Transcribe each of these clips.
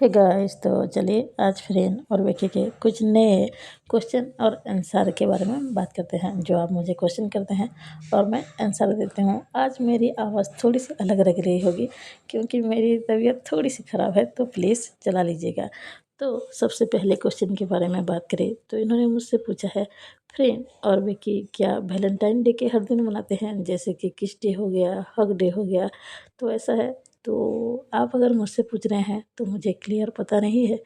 Hey guys, तो चलिए आज फ्रेंड और विकी के कुछ नए क्वेश्चन और आंसर के बारे में बात करते हैं। जो आप मुझे क्वेश्चन करते हैं और मैं आंसर देती हूँ। आज मेरी आवाज़ थोड़ी सी अलग लग रही होगी क्योंकि मेरी तबीयत थोड़ी सी ख़राब है, तो प्लीज़ चला लीजिएगा। तो सबसे पहले क्वेश्चन के बारे में बात करें तो इन्होंने मुझसे पूछा है, फ्रेंड और विकी क्या वैलेंटाइन डे के हर दिन मनाते हैं, जैसे कि किस डे हो गया, हग डे हो गया, तो ऐसा है। तो आप अगर मुझसे पूछ रहे हैं तो मुझे क्लियर पता नहीं है,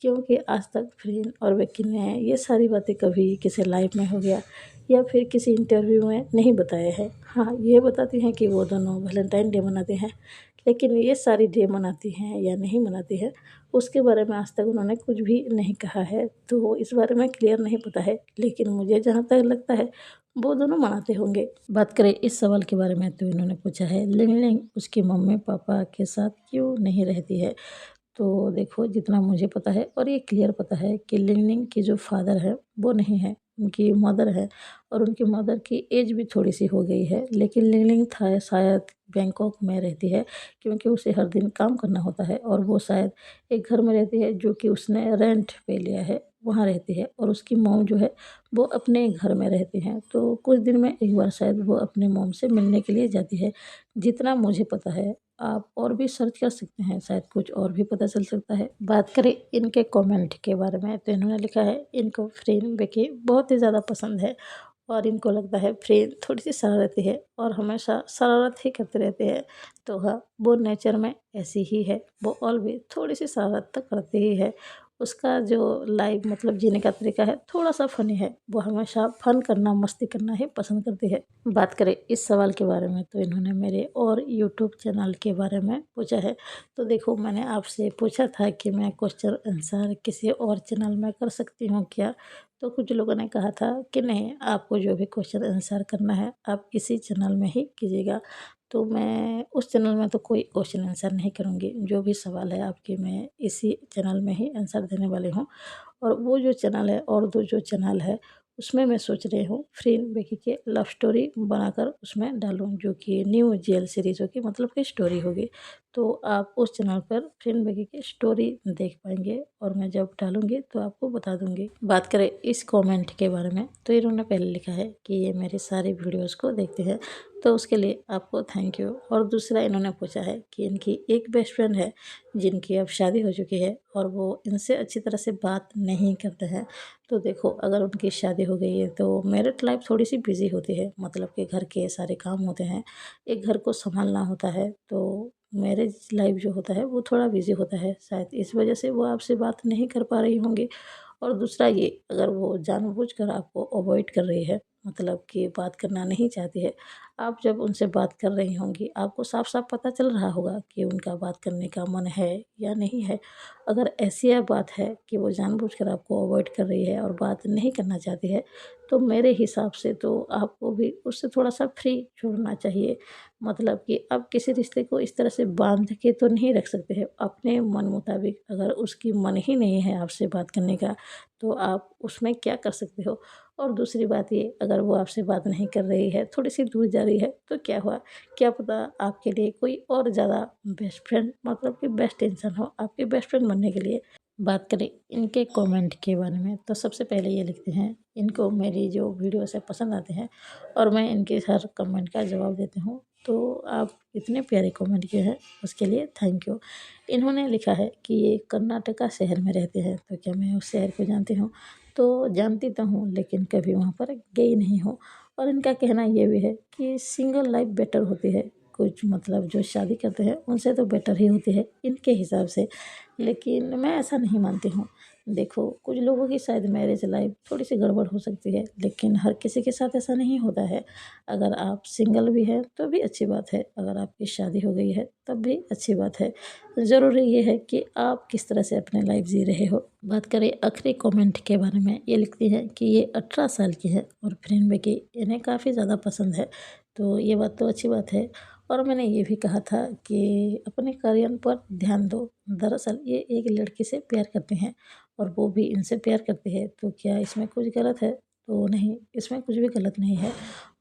क्योंकि आज तक फ्रेंड और विकी ने ये सारी बातें कभी किसी लाइव में हो गया या फिर किसी इंटरव्यू में नहीं बताया है। हाँ, ये बताती हैं कि वो दोनों वैलेंटाइन डे मनाते हैं, लेकिन ये सारी डे मनाती हैं या नहीं मनाती है उसके बारे में आज तक उन्होंने कुछ भी नहीं कहा है। तो इस बारे में क्लियर नहीं पता है, लेकिन मुझे जहाँ तक लगता है वो दोनों मनाते होंगे। बात करें इस सवाल के बारे में तो इन्होंने पूछा है, लिंग लिंग उसकी मम्मी पापा के साथ क्यों नहीं रहती है। तो देखो, जितना मुझे पता है और ये क्लियर पता है कि लिंग लिंग की जो फादर है वो नहीं है, उनकी मदर है। और उनकी मदर की एज भी थोड़ी सी हो गई है, लेकिन लिंग लिंग था शायद बैंकॉक में रहती है, क्योंकि उसे हर दिन काम करना होता है। और वो शायद एक घर में रहती है जो कि उसने रेंट पे लिया है, वहाँ रहती है। और उसकी मॉम जो है वो अपने घर में रहती हैं, तो कुछ दिन में एक बार शायद वो अपने मॉम से मिलने के लिए जाती है, जितना मुझे पता है। आप और भी सर्च कर सकते हैं, शायद कुछ और भी पता चल सकता है। बात करें इनके कमेंट के बारे में तो इन्होंने लिखा है, इनको फ्रेंड विकी बहुत ही ज़्यादा पसंद है और इनको लगता है फ्रेंड थोड़ी सी शरारती है और हमेशा शरारत ही करते रहते हैं। तो हाँ, वो नेचर में ऐसी ही है, वो ऑलवेज थोड़ी सी शरारत तो करती ही है। उसका जो लाइफ मतलब जीने का तरीका है थोड़ा सा फ़नी है, वो हमेशा फ़न करना मस्ती करना ही पसंद करती है। बात करें इस सवाल के बारे में तो इन्होंने मेरे और यूट्यूब चैनल के बारे में पूछा है। तो देखो, मैंने आपसे पूछा था कि मैं क्वेश्चन आंसर किसी और चैनल में कर सकती हूँ क्या। तो कुछ लोगों ने कहा था कि नहीं, आपको जो भी क्वेश्चन आंसर करना है आप इसी चैनल में ही कीजिएगा। तो मैं उस चैनल में तो कोई क्वेश्चन आंसर नहीं करूँगी, जो भी सवाल है आपके मैं इसी चैनल में ही आंसर देने वाली हूँ। और वो जो चैनल है और दो जो चैनल है उसमें मैं सोच रही हूँ फ्रेंड विकी के लव स्टोरी बनाकर उसमें डालूँ, जो कि न्यू जेल सीरीज़ होगी, मतलब कि स्टोरी होगी। तो आप उस चैनल पर फ्रेंड विकी की स्टोरी देख पाएंगे और मैं जब डालूँगी तो आपको बता दूँगी। बात करें इस कमेंट के बारे में तो इन्होंने पहले लिखा है कि ये मेरे सारे वीडियोज़ को देखते हैं, तो उसके लिए आपको थैंक यू। और दूसरा इन्होंने पूछा है कि इनकी एक बेस्ट फ्रेंड है जिनकी अब शादी हो चुकी है और वो इनसे अच्छी तरह से बात नहीं करते हैं। तो देखो, अगर उनकी शादी हो गई है तो मैरिड लाइफ थोड़ी सी बिजी होती है, मतलब कि घर के सारे काम होते हैं, एक घर को संभालना होता है। तो मैरिज लाइफ जो होता है वो थोड़ा बिजी होता है, शायद इस वजह से वो आपसे बात नहीं कर पा रही होंगी। और दूसरा ये, अगर वो जानबूझकर आपको अवॉइड कर रही है, मतलब कि बात करना नहीं चाहती है, आप जब उनसे बात कर रही होंगी आपको साफ साफ पता चल रहा होगा कि उनका बात करने का मन है या नहीं है। अगर ऐसी यह बात है कि वो जानबूझकर आपको अवॉइड कर रही है और बात नहीं करना चाहती है, तो मेरे हिसाब से तो आपको भी उससे थोड़ा सा फ्री छोड़ना चाहिए। मतलब कि आप किसी रिश्ते को इस तरह से बांध के तो नहीं रख सकते हैं अपने मन मुताबिक। अगर उसकी मन ही नहीं है आपसे बात करने का तो आप उसमें क्या कर सकते हो। और दूसरी बात ये, अगर वो आपसे बात नहीं कर रही है, थोड़ी सी दूर जा रही है, तो क्या हुआ, क्या पता आपके लिए कोई और ज़्यादा बेस्ट फ्रेंड, मतलब कि बेस्ट इंसान हो आपके बेस्ट फ्रेंड बनने के लिए। बात करें इनके कमेंट के बारे में तो सबसे पहले ये लिखते हैं, इनको मेरी जो वीडियोस है पसंद आते हैं और मैं इनके हर कमेंट का जवाब देती हूँ। तो आप इतने प्यारे कमेंट किए हैं उसके लिए थैंक यू। इन्होंने लिखा है कि ये कर्नाटका शहर में रहते हैं, तो क्या मैं उस शहर को जानती हूँ। तो जानती तो हूँ, लेकिन कभी वहाँ पर गई नहीं हूँ। और इनका कहना ये भी है कि सिंगल लाइफ बेटर होती है, कुछ मतलब जो शादी करते हैं उनसे तो बेटर ही होती है इनके हिसाब से, लेकिन मैं ऐसा नहीं मानती हूँ। देखो, कुछ लोगों की शायद मैरिज लाइफ थोड़ी सी गड़बड़ हो सकती है, लेकिन हर किसी के साथ ऐसा नहीं होता है। अगर आप सिंगल भी हैं तो भी अच्छी बात है, अगर आपकी शादी हो गई है तब भी अच्छी बात है। ज़रूरी ये है कि आप किस तरह से अपनी लाइफ जी रहे हो। बात करें आखिरी कमेंट के बारे में, ये लिखती हैं कि ये 18 साल की है और फ्रेंड में कि इन्हें काफ़ी ज़्यादा पसंद है। तो ये बात तो अच्छी बात है। और मैंने ये भी कहा था कि अपने करियर पर ध्यान दो। दरअसल ये एक लड़की से प्यार करते हैं और वो भी इनसे प्यार करती है, तो क्या इसमें कुछ गलत है। तो नहीं, इसमें कुछ भी गलत नहीं है।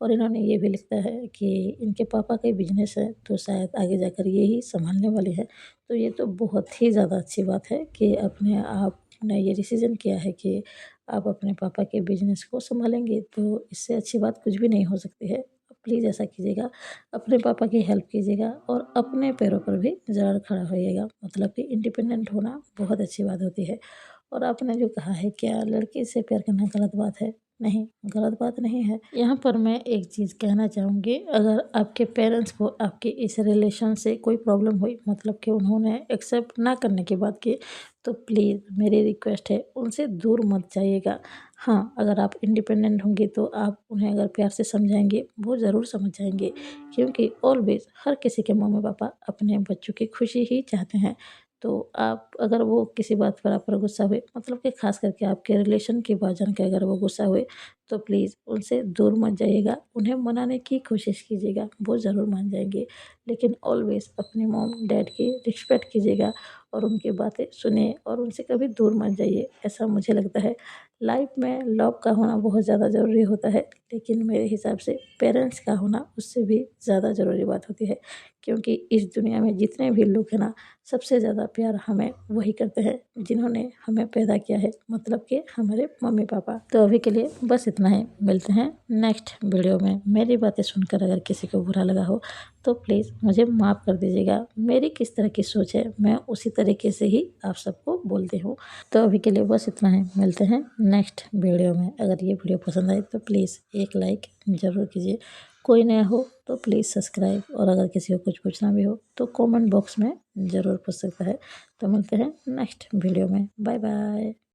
और इन्होंने ये भी लिखा है कि इनके पापा का ही बिजनेस है, तो शायद आगे जाकर ये ही संभालने वाले हैं। तो ये तो बहुत ही ज़्यादा अच्छी बात है कि अपने आपने ये डिसीज़न किया है कि आप अपने पापा के बिजनेस को संभालेंगे, तो इससे अच्छी बात कुछ भी नहीं हो सकती है। प्लीज़ ऐसा कीजिएगा, अपने पापा की हेल्प कीजिएगा और अपने पैरों पर भी ज़रूर खड़ा होइएगा। मतलब कि इंडिपेंडेंट होना बहुत अच्छी बात होती है। और आपने जो कहा है, क्या लड़की से प्यार करना गलत बात है? नहीं, गलत बात नहीं है। यहाँ पर मैं एक चीज़ कहना चाहूँगी, अगर आपके पेरेंट्स को आपके इस रिलेशन से कोई प्रॉब्लम हुई, मतलब कि उन्होंने एक्सेप्ट ना करने की बात की, तो प्लीज़ मेरी रिक्वेस्ट है, उनसे दूर मत जाइएगा। हाँ, अगर आप इंडिपेंडेंट होंगे तो आप उन्हें अगर प्यार से समझाएँगे, वो ज़रूर समझ जाएँगे, क्योंकि ऑलवेज़ हर किसी के मम्मी-पापा अपने बच्चों की खुशी ही चाहते हैं। तो आप अगर वो किसी बात पर आप पर गुस्सा हुए, मतलब कि ख़ास करके आपके रिलेशन की बात जान के अगर वो गुस्सा हुए, तो प्लीज़ उनसे दूर मत जाइएगा, उन्हें मनाने की कोशिश कीजिएगा, वो ज़रूर मान जाएँगे। लेकिन ऑलवेज़ अपनी मॉम-डैड की रिस्पेक्ट कीजिएगा और उनकी बातें सुनिए और उनसे कभी दूर मत जाइए, ऐसा मुझे लगता है। लाइफ़ में लव का होना बहुत ज़्यादा ज़रूरी होता है, लेकिन मेरे हिसाब से पेरेंट्स का होना उससे भी ज़्यादा ज़रूरी बात होती है, क्योंकि इस दुनिया में जितने भी लोग हैं ना, सबसे ज़्यादा प्यार हमें वही करते हैं जिन्होंने हमें पैदा किया है, मतलब कि हमारे मम्मी-पापा। तो अभी के लिए बस इतना ही, मिलते हैं नेक्स्ट वीडियो में। मेरी बातें सुनकर अगर किसी को बुरा लगा हो तो प्लीज़ मुझे माफ़ कर दीजिएगा। मेरी किस तरह की सोच है, मैं उसी तरीके से ही आप सबको बोलती हूँ। तो अभी के लिए बस इतना ही, मिलते हैं नेक्स्ट वीडियो में। अगर ये वीडियो पसंद आए तो प्लीज़ एक लाइक ज़रूर कीजिए। कोई नया हो तो प्लीज़ सब्सक्राइब, और अगर किसी को कुछ पूछना भी हो तो कमेंट बॉक्स में ज़रूर पूछ सकता है। तो मिलते हैं नेक्स्ट वीडियो में। Bye bye.